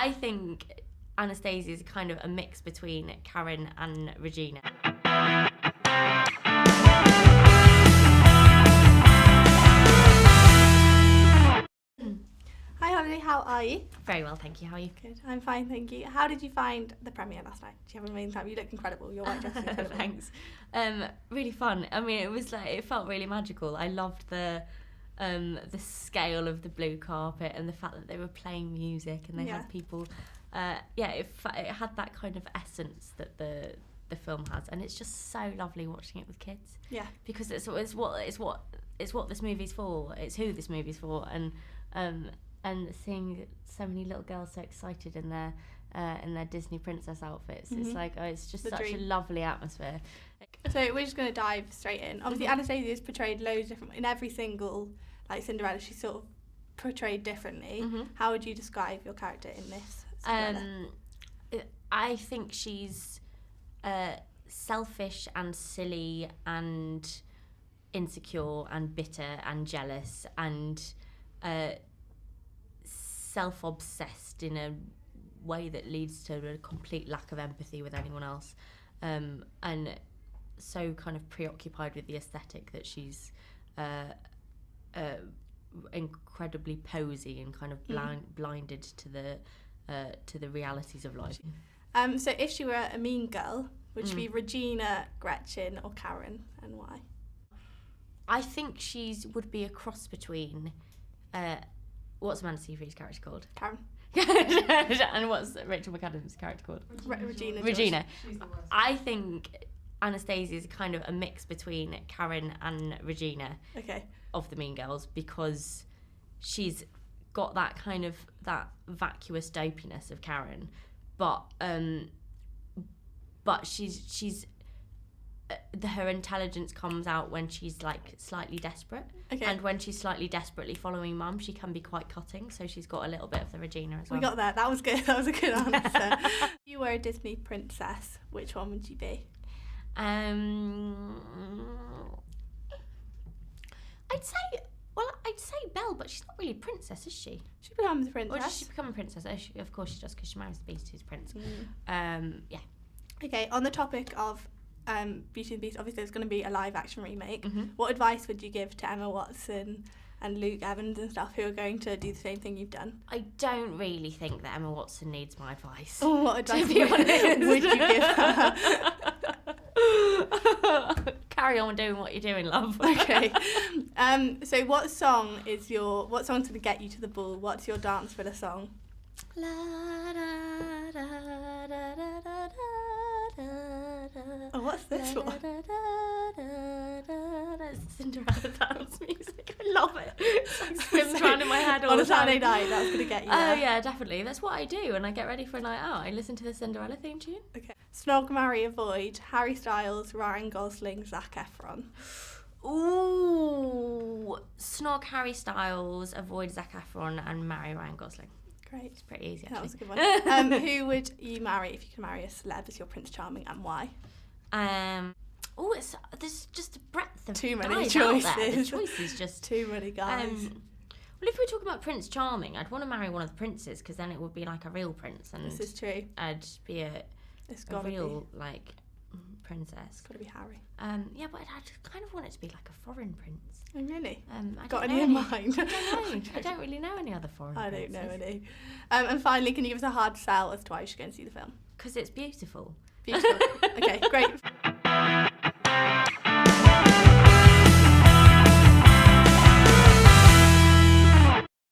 I think Anastasia is kind of a mix between Karen and Regina. Hi Holliday, how are you? Very well, thank you. How are you? Good, I'm fine, thank you. How did you find the premiere last night? Did you have an amazing time? You look incredible. Your white dress is incredible. Thanks. Really fun. I mean, it felt really magical. I loved the scale of the blue carpet and the fact that they were playing music and they had people. It had that kind of essence that the film has, and it's just so lovely watching it with kids. Yeah. Because it's what this movie's for. It's who this movie's for, and seeing so many little girls so excited in their Disney princess outfits, it's like it's just such a lovely atmosphere. So we're just going to dive straight in. Obviously, Anastasia is portrayed loads different in every single, like Cinderella. She's sort of portrayed differently. How would you describe your character in this Cinderella? I think she's selfish and silly and insecure and bitter and jealous and self-obsessed in a way that leads to a complete lack of empathy with anyone else, and so kind of preoccupied with the aesthetic that she's incredibly posy and kind of blinded to the realities of life. So if she were a mean girl, would she be Regina, Gretchen or Karen, and why? I think she would be a cross between what's Amanda Seyfried's character called? Karen. And what's Rachel McAdams' character called? Regina. I think Anastasia is kind of a mix between Karen and Regina of the Mean Girls, because she's got that kind of that vacuous dopiness of Karen, but she's her intelligence comes out when she's like slightly desperate, and when she's slightly desperately following mum, she can be quite cutting. So she's got a little bit of the Regina as well. We got that. That was good. That was a good answer. If you were a Disney princess, which one would you be? I'd say Belle, but she's not really a princess, is she? She becomes a princess. Or does she become a princess? Of course she does, because she marries the Beast, who's prince. Okay, on the topic of Beauty and the Beast, obviously there's going to be a live action remake. What advice would you give to Emma Watson and Luke Evans and stuff, who are going to do the same thing you've done? I don't really think that Emma Watson needs my advice. Oh, what advice would you give her? Carry on doing what you're doing, love. Okay. So what song's going to get you to the ball? What's your dance for the song? La, da, da, da, da, da, da, da. Oh, what's this one? It's Cinderella dance music. I love it. It's like swims around in my head all on the a time. Saturday night, that's going to get you Oh there. yeah, definitely. That's what I do when I get ready for a night out. I listen to the Cinderella theme tune. Okay. Snog, marry, avoid. Harry Styles, Ryan Gosling, Zac Efron. Ooh, snog Harry Styles, avoid Zac Efron, and marry Ryan Gosling. Great. It's pretty easy, actually. That was a good one. Who would you marry if you could marry a celeb as your Prince Charming, and why? There's just a breadth of too many guys choices. Out there. The choices just too many guys. Well, if we talk about Prince Charming, I'd want to marry one of the princes, because then it would be like a real prince, and this is true. I'd be a real like princess. It's got to be Harry. Yeah, but I'd kind of want it to be like a foreign prince. Oh, really? Got any in mind? I don't know. I don't really know any other foreign princes. I don't know any. And finally, can you give us a hard sell as to why you should go and see the film? Because it's beautiful. Beautiful. Okay, great.